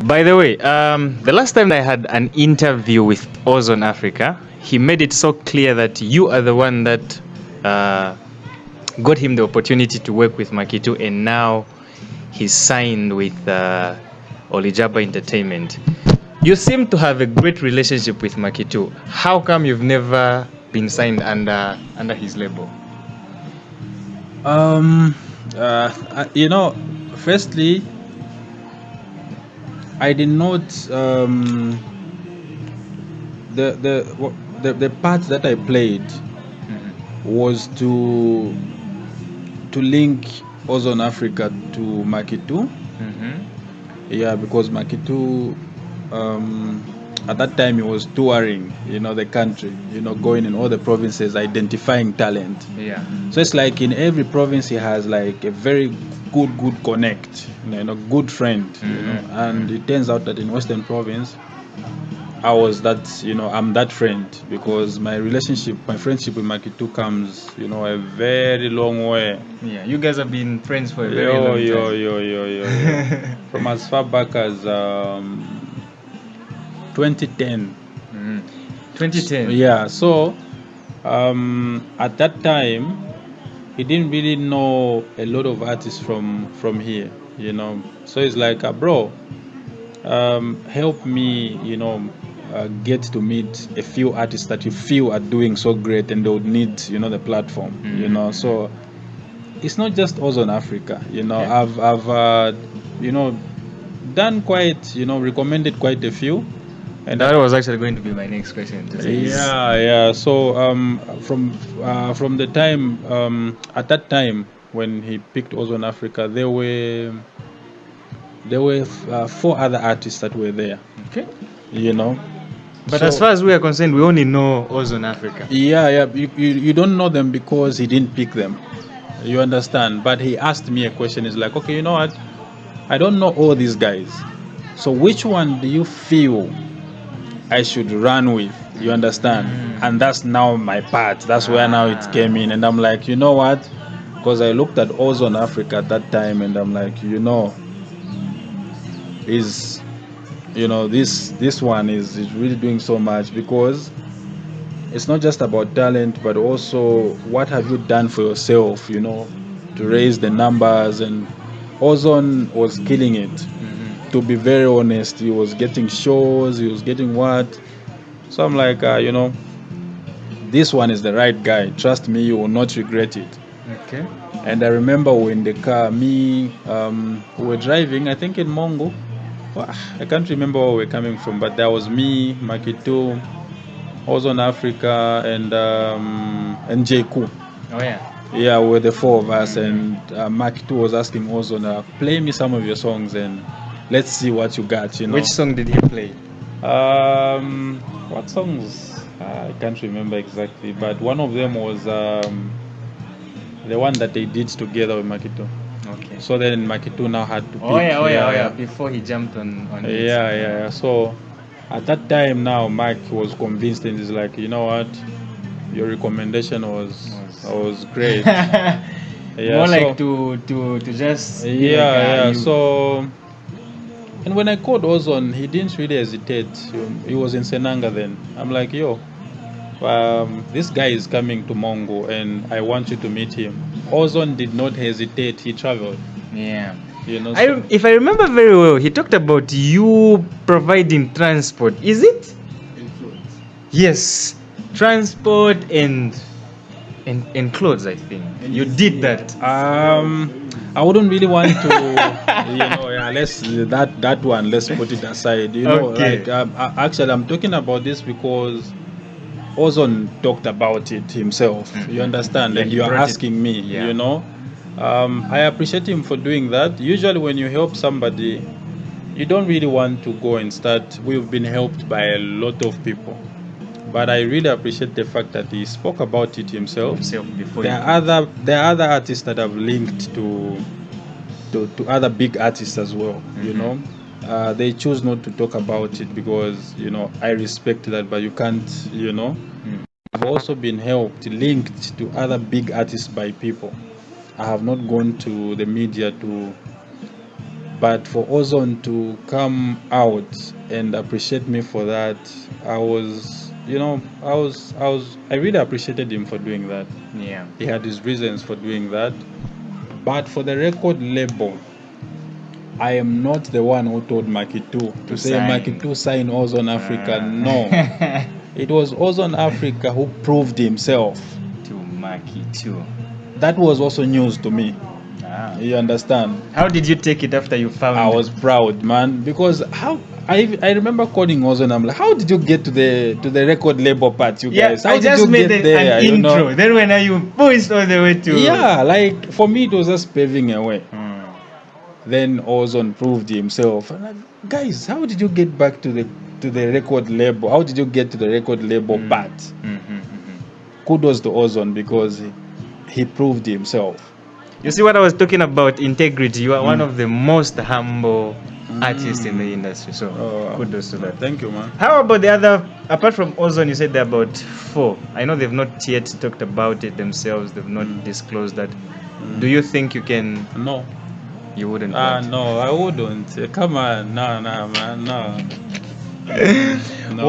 By the way, the last time I had an interview with Ozone Africa, he made it so clear that you are the one that got him the opportunity to work with Makitu, and now he's signed with Olijaba Entertainment. You seem to have a great relationship with Makitu. How come you've never been signed under his label? Firstly, I did not the part that I played was to link Ozone Africa to Makitu. Yeah, because Makitu at that time he was touring, the country, going in all the provinces, identifying talent. Yeah. So it's like in every province he has like a very good connect, good friend, and it turns out that in Western Province, I was that, I'm that friend, because my friendship with Makitu comes, a very long way. Yeah, you guys have been friends for a very long time. From as far back as 2010. 2010. Yeah, so at that time, he didn't really know a lot of artists from here, So it's like, bro, help me, get to meet a few artists that you feel are doing so great and they would need, the platform, So it's not just Ozone Africa, Yeah. I've done quite, recommended quite a few. And that was actually going to be my next question. Yeah. So from the time at that time when he picked Ozone Africa, there were 4 other artists that were there. Okay. But as far as we are concerned, we only know Ozone Africa. Yeah. You don't know them because he didn't pick them. You understand? But he asked me a question. He's like, okay, you know what? I don't know all these guys. So which one do you feel I should run with? You understand? And that's now my part. That's where now it came in. And I'm like, you know what? Because I looked at Ozone Africa at that time and I'm like, this one is really doing so much, because it's not just about talent, but also what have you done for yourself, to raise the numbers. And Ozone was killing it. To be very honest, he was getting shows, he was getting what. So I'm like, this one is the right guy. Trust me, you will not regret it. Okay. And I remember we were in the car, we were driving, I think in Mongo. I can't remember where we were coming from, but there was me, Makitu, Ozone Africa, and Jeku. Oh yeah. Yeah, we were the 4 of us, and Makitu was asking Ozone, play me some of your songs and let's see what you got. Which song did he play? What songs? I can't remember exactly, but one of them was the one that they did together with Makitu. Okay. So then Makitu now had to pick. Oh yeah. Before he jumped on it. Yeah. So at that time now, Mike was convinced and he's like, you know what? Your recommendation was great. More like to just yeah. So, and when I called Ozone, he didn't really hesitate. He was in Senanga then. I'm like, yo, this guy is coming to Mongo and I want you to meet him. Ozone did not hesitate. He traveled. Yeah. If I remember very well, he talked about you providing transport. Is it? Yes, transport and clothes. I think you did that. I wouldn't really want to, let's that one. Let's put it aside. Okay. Actually, I'm talking about this because Ozone talked about it himself. You understand? Yeah, and you're asking me. Yeah. I appreciate him for doing that. Usually, when you help somebody, you don't really want to go and start. We've been helped by a lot of people, but I really appreciate the fact that he spoke about it himself Before. There are other artists that have linked to other big artists as well. They choose not to talk about it because I respect that, but you can't. I've also been linked to other big artists by people. I have not gone to the media But for Ozone to come out and appreciate me for that, I was, I really appreciated him for doing that. Yeah. He had his reasons for doing that. But for the record label, I am not the one who told Maki2 to say sign. Maki2 sign Ozone Africa. No. It was Ozone Africa who proved himself. To Maki2. That was also news to me. You understand? How did you take it after you found I was proud, man, because I remember calling Ozone. I'm like, how did you get to the record label part, you guys? How I did just you made get there? an intro. Then when you pushed all the way to like for me it was just paving a way. Then Ozone proved himself. I'm like, guys, how did you get back to the record label? How did you get to the record label part? Kudos to Ozone because he proved himself. You see what I was talking about, integrity. You are one of the most humble artists in the industry. So kudos to that. Thank you, man. How about the other, apart from Ozone, you said there are about 4. I know they've not yet talked about it themselves. They've not disclosed that. Do you think you can? No. You wouldn't? No, I wouldn't. Come on. No, man, no.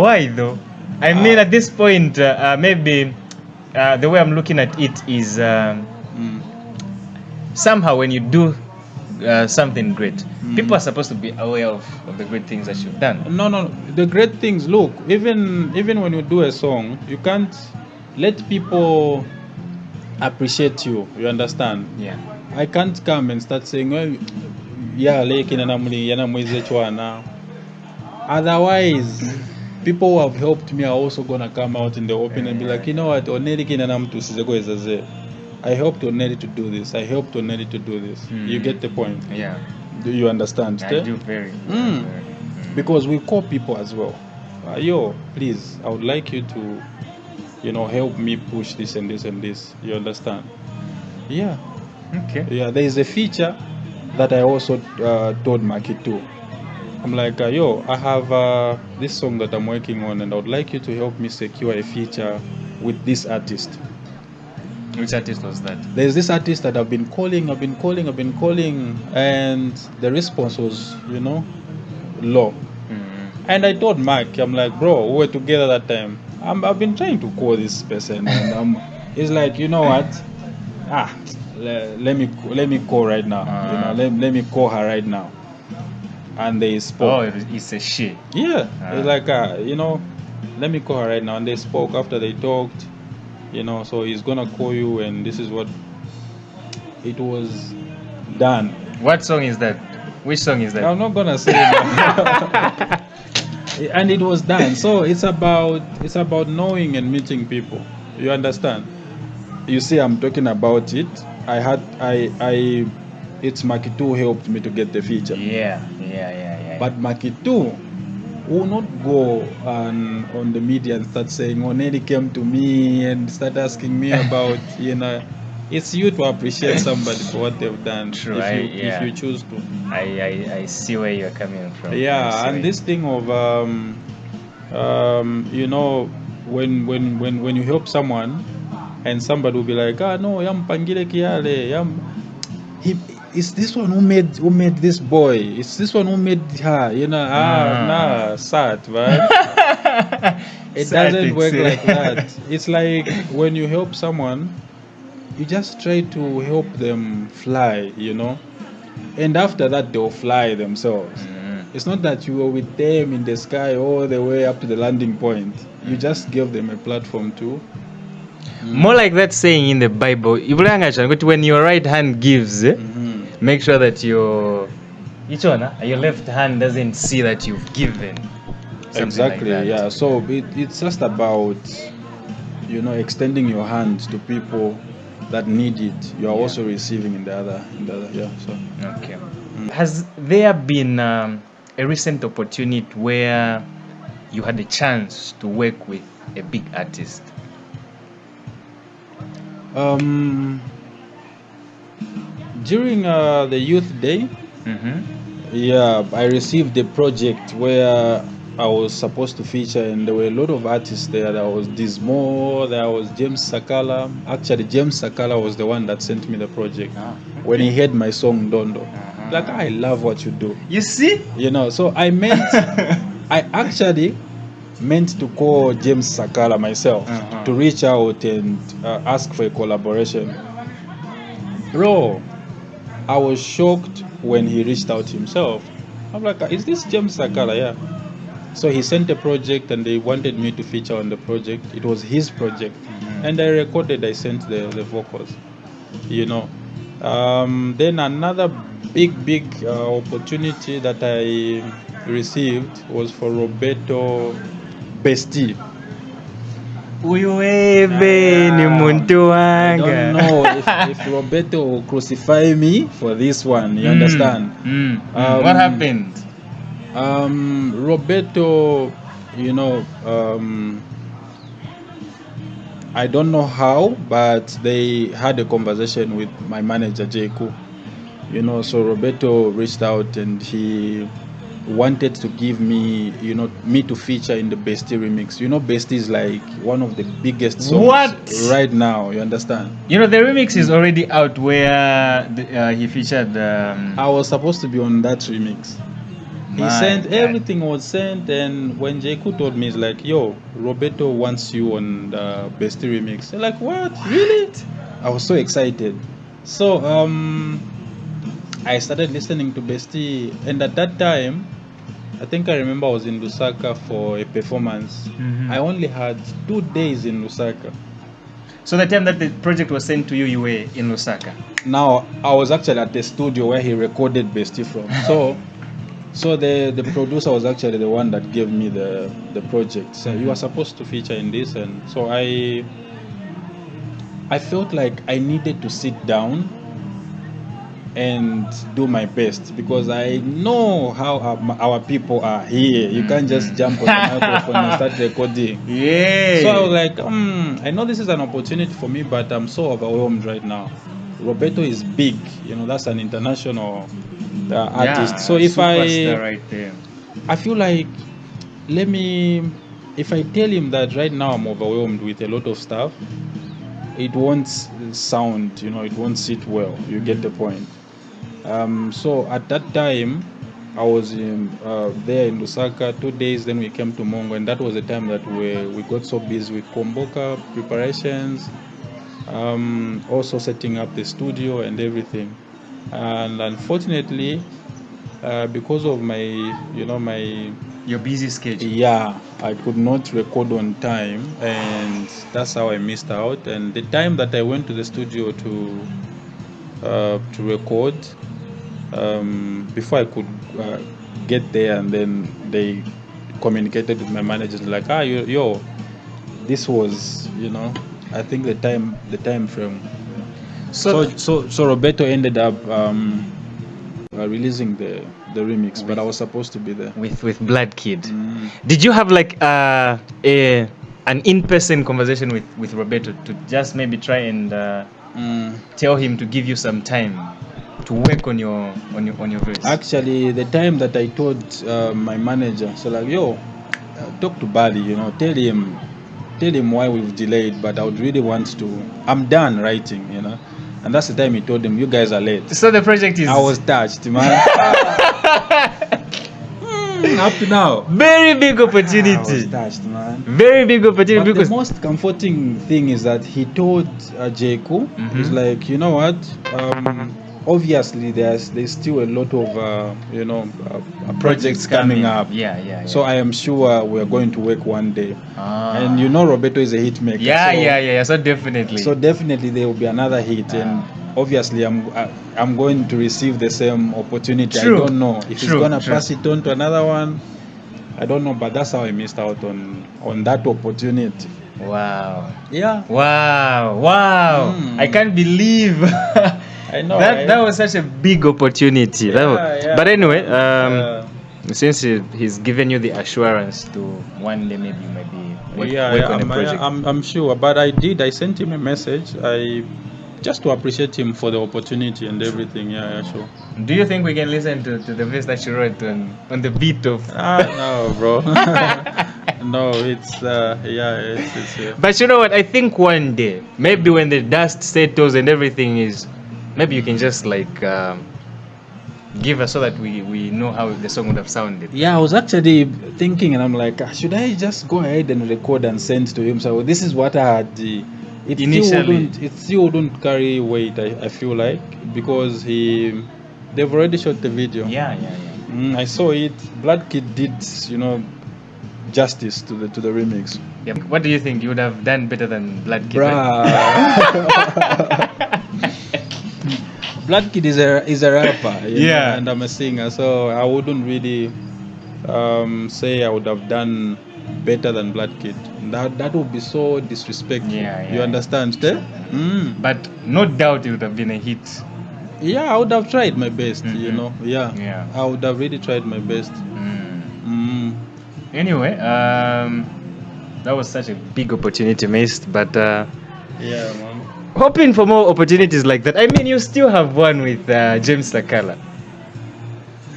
Why though? I mean, at this point, maybe the way I'm looking at it is somehow when you do something great, people are supposed to be aware of the great things that you've done. No, the great things. Look, even when you do a song, you can't let people appreciate you. You understand? Yeah. I can't come and start saying, well, yeah, otherwise people who have helped me are also gonna come out in the open and be like, you know what, I helped Oneri to do this. I helped Oneri to do this. You get the point? Yeah. Do you understand? I do very. Because we call people as well. Yo, please, I would like you to, help me push this and this and this. You understand? Yeah. Okay. Yeah, there is a feature that I also told Maki2. I'm like, yo, I have this song that I'm working on, and I would like you to help me secure a feature with this artist. Which artist was that? There's this artist that I've been calling, and the response was, low. And I told Mark, I'm like, bro, we were together that time. I've been trying to call this person, and he's like, you know what? Let me call right now. Let me call her right now. And they spoke. Oh, it's a she. Yeah, it's like let me call her right now. And they spoke. After they talked, so he's gonna call you, and this is what it was done. What song is that? Which song is that? I'm not gonna say it. And it was done. So it's about knowing and meeting people. You understand? You see, I'm talking about it. It's Maki2 who helped me to get the feature. Yeah. But Maki2 will not go on the media and start saying, Oneri came to me and start asking me about, it's you to appreciate somebody for what they've done. True, if you choose to. I see where you're coming from. Yeah, and this thing of, when you help someone, and somebody will be like, no, yampangile kiale, it's this one who made this boy. It's this one who made her. Sad, right? It doesn't work like that. It's like when you help someone, you just try to help them fly, and after that they'll fly themselves. It's not that you were with them in the sky all the way up to the landing point. You just give them a platform too. More like that saying in the Bible, when your right hand gives, make sure that your left hand doesn't see that you've given. Exactly, like yeah. So it's just about, extending your hand to people that need it. You are also receiving in the other, yeah. So. Okay. Has there been a recent opportunity where you had a chance to work with a big artist? During the youth day, yeah, I received a project where I was supposed to feature, and there were a lot of artists there. There was Dismo, there was James Sakala. Actually, James Sakala was the one that sent me the project when he heard my song Ndondo. Like, I love what you do. You see? So I actually meant to call James Sakala myself to reach out and ask for a collaboration. Bro, I was shocked when he reached out himself. I'm like, is this James Sakala? Yeah. So he sent a project and they wanted me to feature on the project. It was his project. And I recorded, I sent the vocals. Then another big opportunity that I received was for Roberto Besti. Uyuebe ni muntu I don't wanga. know if Roberto will crucify me for this one. You understand? What happened? Roberto, I don't know how, but they had a conversation with my manager, Jayku. So Roberto reached out and he wanted to give me, me to feature in the Bestie remix. Bestie is like one of the biggest songs right now. You understand? The remix is already out where he featured. I was supposed to be on that remix. He sent, everything was sent, and when Jayku told me, he's like, yo, Roberto wants you on the Bestie remix. I'm like, what? Really? I was so excited. So I started listening to Bestie, and at that time, I think I remember I was in Lusaka for a performance. I only had 2 days in Lusaka. So the time that the project was sent to you, you were in Lusaka? Now, I was actually at the studio where he recorded Bestie from. So the producer was actually the one that gave me the project. So you were supposed to feature in this, and so I felt like I needed to sit down and do my best, because I know how our people are here. You can't just jump on the microphone and start recording. Yeah. So I was like, I know this is an opportunity for me, but I'm so overwhelmed right now. Roberto is big, that's an international artist. So if right there. I feel like, if I tell him that right now I'm overwhelmed with a lot of stuff, it won't sound, it won't sit well. You get the point. So at that time, I was there in Lusaka 2 days. Then we came to Mongo, and that was the time that we got so busy with Komboka preparations, also setting up the studio and everything. And unfortunately, because of your busy schedule, I could not record on time, and that's how I missed out. And the time that I went to the studio to record, before I could get there, and then they communicated with my managers like, this was, I think the time frame. So Roberto ended up releasing the remix, but I was supposed to be there with Blood Kid. Did you have like an in-person conversation with Roberto to just maybe try and tell him to give you some time to work on your verse? Actually, the time that I told my manager, so like, talk to Bali, tell him why we've delayed, but I would really want to. I'm done writing, And that's the time he told him, you guys are late. So the project is... I was touched, man. Up to now. Very big opportunity. I was touched, man. Very big opportunity. But because the most comforting thing is that he told Jayku, he's like, you know what? Obviously, there's still a lot of projects coming up. Yeah. So I am sure we are going to work one day. And Roberto is a hit maker. Yeah. So definitely there will be another hit, and obviously I'm going to receive the same opportunity. True. I don't know if he's gonna pass it on to another one. I don't know, but that's how I missed out on that opportunity. Wow. Yeah. Wow. I can't believe. I know that was such a big opportunity. But anyway, since he's given you the assurance to one day maybe you might be work on a project. I'm sure. But I sent him a message. Just to appreciate him for the opportunity and everything. Yeah, sure. Do you think we can listen to the verse that you wrote on the beat of? No, bro. No, it's But you know what? I think one day, maybe when the dust settles and everything is, maybe you can just like give us so that we know how the song would have sounded? Yeah, I was actually thinking, and I'm like, should I just go ahead and record and send to him? So this is what I had. It Initially. still wouldn't carry weight. I feel like, because they've already shot the video. Yeah. I saw it. Blood Kid did, justice to the remix. Yeah. What do you think? You would have done better than Blood Kid, Bruh. Blood Kid is a rapper, Yeah. and I'm a singer, so I wouldn't really say I would have done better than Blood Kid. That would be so disrespectful. Yeah. You understand? But no doubt it would have been a hit. Yeah, I would have tried my best. Yeah. I would have really tried my best. Anyway, that was such a big opportunity missed, but Yeah, man. hoping for more opportunities like that. I mean, you still have one with James Sakala,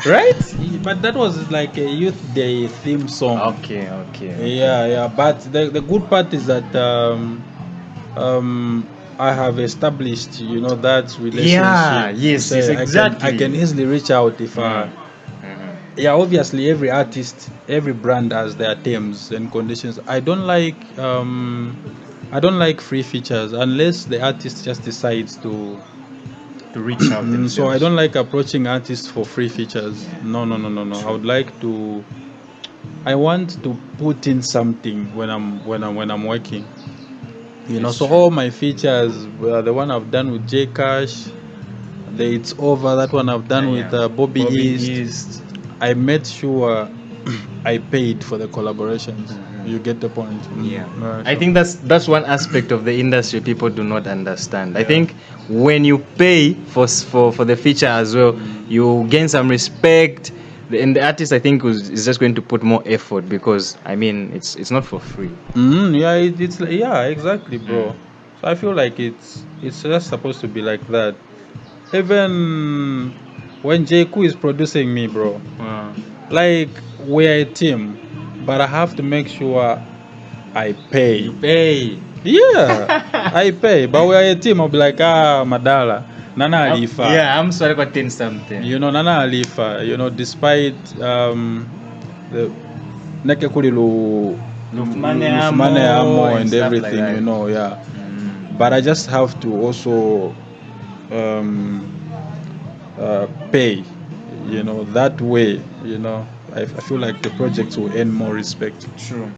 right? But that was like a Youth Day theme song. Okay. Yeah. But the good part is that I have established, that relationship. Yeah, yes, So exactly. I can easily reach out if yeah, obviously every artist, every brand has their terms and conditions. I don't like free features unless the artist just decides to reach out themselves. So I don't like approaching artists for free features. No. I want to put in something when I'm working. So all my features, the one I've done with J Cash, the It's Over, that one I've done with Bobby East. I made sure I paid for the collaborations. You get the point. I think that's one aspect of the industry people do not understand. I think when you pay for the feature as well, you gain some respect, and the artist, I think, is just going to put more effort, because I mean it's not for free. Yeah, it's exactly, bro. So I feel like it's just supposed to be like that. Even when JQ is producing me, bro, like, we're a team, but I have to make sure I pay. You pay. Yeah, I pay, but we're a team. I'll be like, Madala, Nana Alifa. Yeah, I'm sorry for 10 something. Nana Alifa, despite the Nekekulilu Lufmane Amo and stuff everything, like that. yeah. But I just have to also pay, that way, I feel like the projects will earn more respect. True.